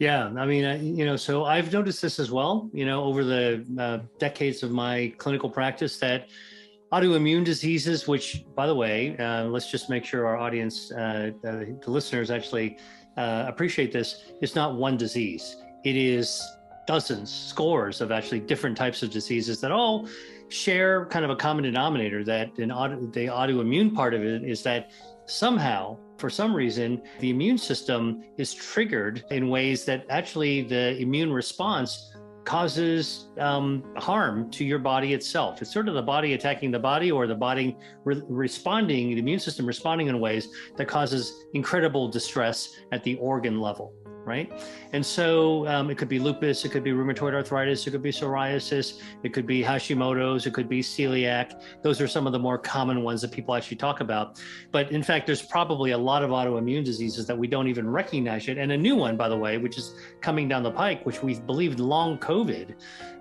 Yeah, I mean, so I've noticed this as well, over the decades of my clinical practice that autoimmune diseases, which, by the way, let's just make sure our audience, the listeners actually appreciate this. It's not one disease. It is dozens, scores of actually different types of diseases that all share kind of a common denominator, that the autoimmune part of it is that somehow, for some reason, the immune system is triggered in ways that actually the immune response causes harm to your body itself. It's sort of the body attacking the body, or the body responding, the immune system responding in ways that causes incredible distress at the organ level, right? And so it could be lupus, it could be rheumatoid arthritis, it could be psoriasis, it could be Hashimoto's, it could be celiac. Those are some of the more common ones that people actually talk about. But in fact, there's probably a lot of autoimmune diseases that we don't even recognize yet. And a new one, by the way, which is coming down the pike, which we've believed long COVID,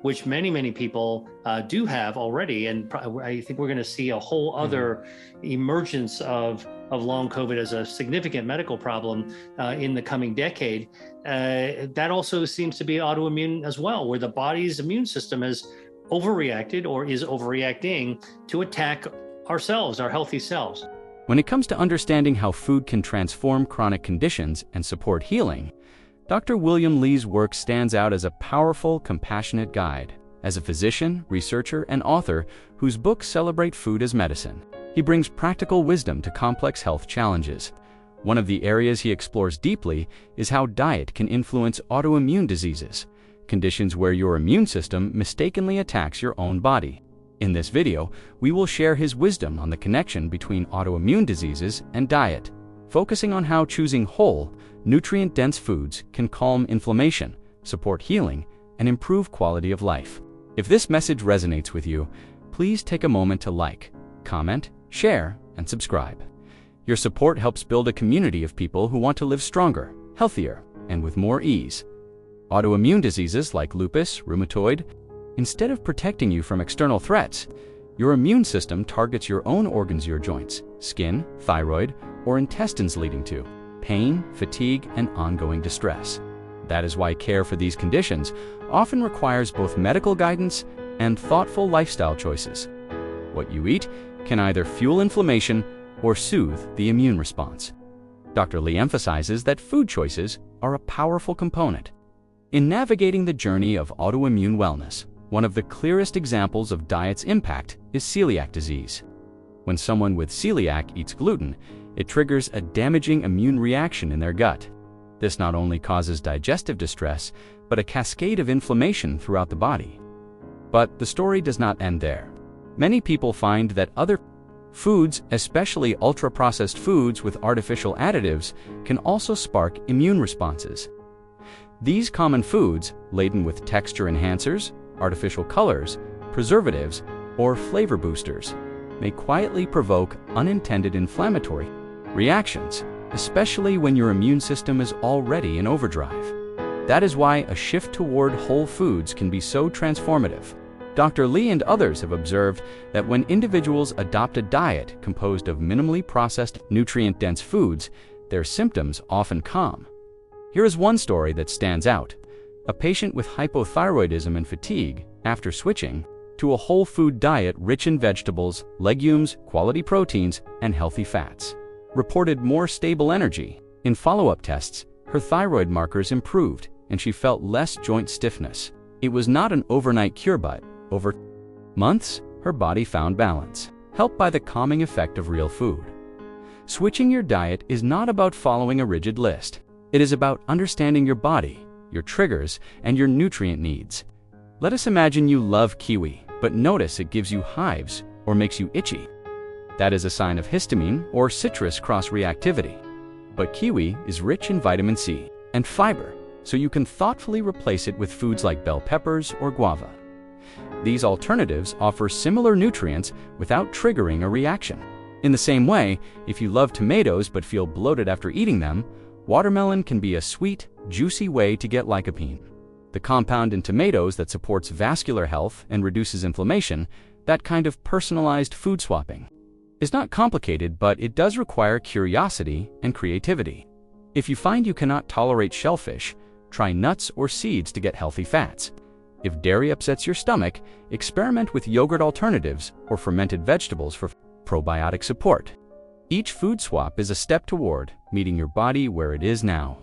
which many people do have already. And I think we're going to see a whole other emergence of long COVID as a significant medical problem in the coming decade. That also seems to be autoimmune as well, where the body's immune system has overreacted or is overreacting to attack ourselves, our healthy selves. When it comes to understanding how food can transform chronic conditions and support healing, Dr. William Li's work stands out as a powerful, compassionate guide. As a physician, researcher, and author whose books celebrate food as medicine, he brings practical wisdom to complex health challenges. One of the areas he explores deeply is how diet can influence autoimmune diseases, conditions where your immune system mistakenly attacks your own body. In this video, we will share his wisdom on the connection between autoimmune diseases and diet, focusing on how choosing whole, nutrient-dense foods can calm inflammation, support healing, and improve quality of life. If this message resonates with you, please take a moment to like, comment, share, and subscribe. Your support helps build a community of people who want to live stronger, healthier, and with more ease. Autoimmune diseases like lupus, rheumatoid, instead of protecting you from external threats, your immune system targets your own organs, your joints, skin, thyroid, or intestines, leading to pain, fatigue, and ongoing distress. That is why care for these conditions often requires both medical guidance and thoughtful lifestyle choices. What you eat can either fuel inflammation or soothe the immune response. Dr. Li emphasizes that food choices are a powerful component in navigating the journey of autoimmune wellness. One of the clearest examples of diet's impact is celiac disease. When someone with celiac eats gluten, it triggers a damaging immune reaction in their gut. This not only causes digestive distress, but a cascade of inflammation throughout the body. But the story does not end there. Many people find that other foods, especially ultra-processed foods with artificial additives, can also spark immune responses. These common foods, laden with texture enhancers, artificial colors, preservatives, or flavor boosters, may quietly provoke unintended inflammatory reactions, especially when your immune system is already in overdrive. That is why a shift toward whole foods can be so transformative. Dr. Li and others have observed that when individuals adopt a diet composed of minimally processed, nutrient-dense foods, their symptoms often calm. Here is one story that stands out. A patient with hypothyroidism and fatigue, after switching to a whole food diet rich in vegetables, legumes, quality proteins, and healthy fats, reported more stable energy. In follow-up tests, her thyroid markers improved and she felt less joint stiffness. It was not an overnight cure, but over months, her body found balance, helped by the calming effect of real food. Switching your diet is not about following a rigid list. It is about understanding your body, your triggers, and your nutrient needs. Let us imagine you love kiwi, but notice it gives you hives or makes you itchy. That is a sign of histamine or citrus cross-reactivity. But kiwi is rich in vitamin C and fiber, so you can thoughtfully replace it with foods like bell peppers or guava. These alternatives offer similar nutrients without triggering a reaction. In the same way, if you love tomatoes but feel bloated after eating them, watermelon can be a sweet, juicy way to get lycopene, the compound in tomatoes that supports vascular health and reduces inflammation. That kind of personalized food swapping is not complicated, but it does require curiosity and creativity. If you find you cannot tolerate shellfish, try nuts or seeds to get healthy fats. If dairy upsets your stomach, experiment with yogurt alternatives or fermented vegetables for probiotic support. Each food swap is a step toward meeting your body where it is now,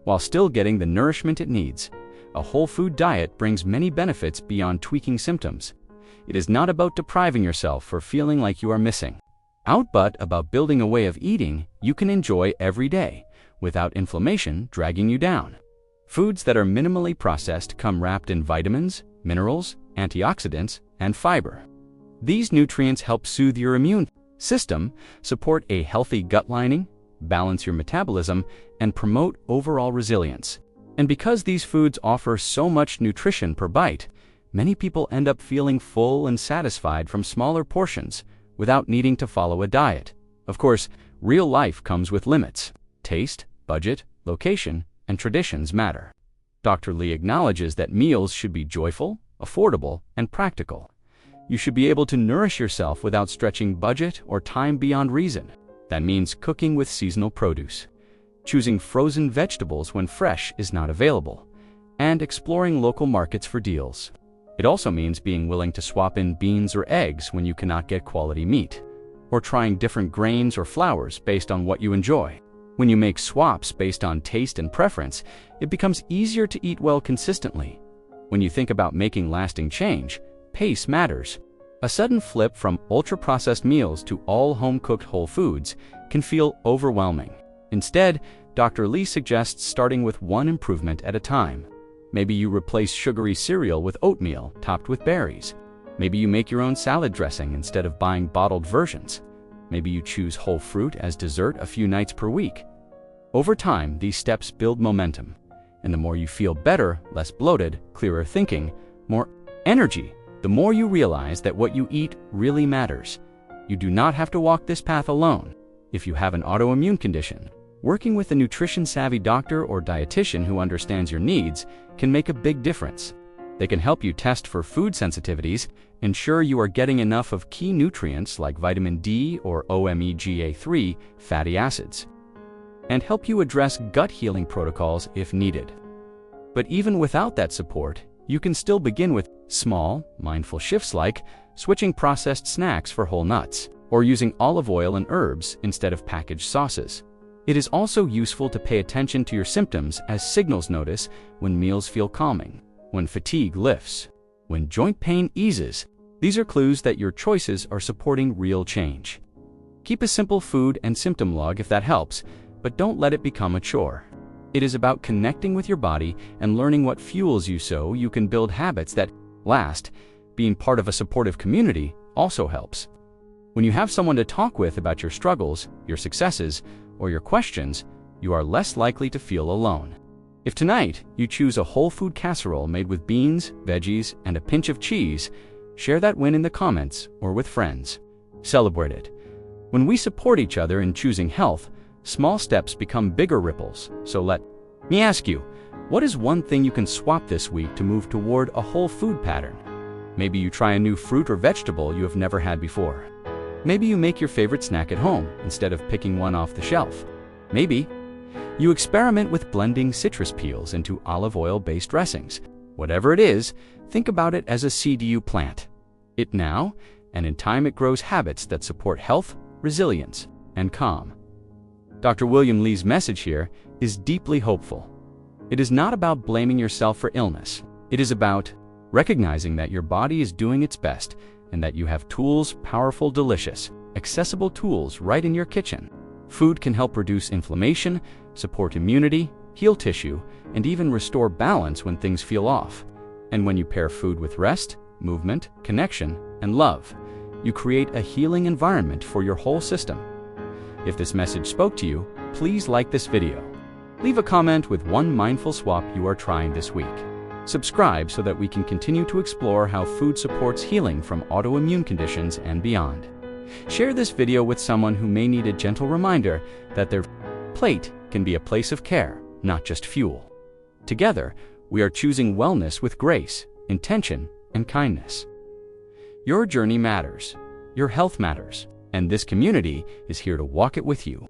while still getting the nourishment it needs. A whole food diet brings many benefits beyond tweaking symptoms. It is not about depriving yourself or feeling like you are missing out, but about building a way of eating you can enjoy every day without inflammation dragging you down. Foods that are minimally processed come wrapped in vitamins, minerals, antioxidants, and fiber. These nutrients help soothe your immune system, support a healthy gut lining, balance your metabolism, and promote overall resilience. And because these foods offer so much nutrition per bite, many people end up feeling full and satisfied from smaller portions without needing to follow a diet. Of course, real life comes with limits. Taste, budget, location, and traditions matter. Dr. Lee acknowledges that meals should be joyful, affordable, and practical. You should be able to nourish yourself without stretching budget or time beyond reason. That means cooking with seasonal produce, choosing frozen vegetables when fresh is not available, and exploring local markets for deals. It also means being willing to swap in beans or eggs when you cannot get quality meat, or trying different grains or flours based on what you enjoy. When you make swaps based on taste and preference, it becomes easier to eat well consistently. When you think about making lasting change, pace matters. A sudden flip from ultra-processed meals to all home-cooked whole foods can feel overwhelming. Instead, Dr. Lee suggests starting with one improvement at a time. Maybe you replace sugary cereal with oatmeal topped with berries. Maybe you make your own salad dressing instead of buying bottled versions. Maybe you choose whole fruit as dessert a few nights per week. Over time, these steps build momentum, and the more you feel better, less bloated, clearer thinking, more energy, the more you realize that what you eat really matters. You do not have to walk this path alone. If you have an autoimmune condition, working with a nutrition-savvy doctor or dietitian who understands your needs can make a big difference. They can help you test for food sensitivities, ensure you are getting enough of key nutrients like vitamin D or omega-3 fatty acids, and help you address gut healing protocols if needed. But even without that support, you can still begin with small, mindful shifts like switching processed snacks for whole nuts, or using olive oil and herbs instead of packaged sauces. It is also useful to pay attention to your symptoms as signals. Notice when meals feel calming, when fatigue lifts, when joint pain eases. These are clues that your choices are supporting real change. Keep a simple food and symptom log if that helps, but don't let it become a chore. It is about connecting with your body and learning what fuels you so you can build habits that last. Being part of a supportive community also helps. When you have someone to talk with about your struggles, your successes, or your questions, you are less likely to feel alone. If tonight you choose a whole food casserole made with beans, veggies, and a pinch of cheese, share that win in the comments or with friends. Celebrate it. When we support each other in choosing health, small steps become bigger ripples. So let me ask you, what is one thing you can swap this week to move toward a whole food pattern? Maybe you try a new fruit or vegetable you have never had before. Maybe you make your favorite snack at home instead of picking one off the shelf. Maybe you experiment with blending citrus peels into olive oil-based dressings. Whatever it is, think about it as a seed you plant. It now, and in time it grows habits that support health, resilience, and calm. Dr. William Lee's message here is deeply hopeful. It is not about blaming yourself for illness. It is about recognizing that your body is doing its best and that you have tools, powerful, delicious, accessible tools right in your kitchen. Food can help reduce inflammation, support immunity, heal tissue, and even restore balance when things feel off. And when you pair food with rest, movement, connection, and love, you create a healing environment for your whole system. If this message spoke to you, please like this video. Leave a comment with one mindful swap you are trying this week. Subscribe so that we can continue to explore how food supports healing from autoimmune conditions and beyond. Share this video with someone who may need a gentle reminder that their plate can be a place of care, not just fuel. Together, we are choosing wellness with grace, intention, and kindness. Your journey matters, your health matters, and this community is here to walk it with you.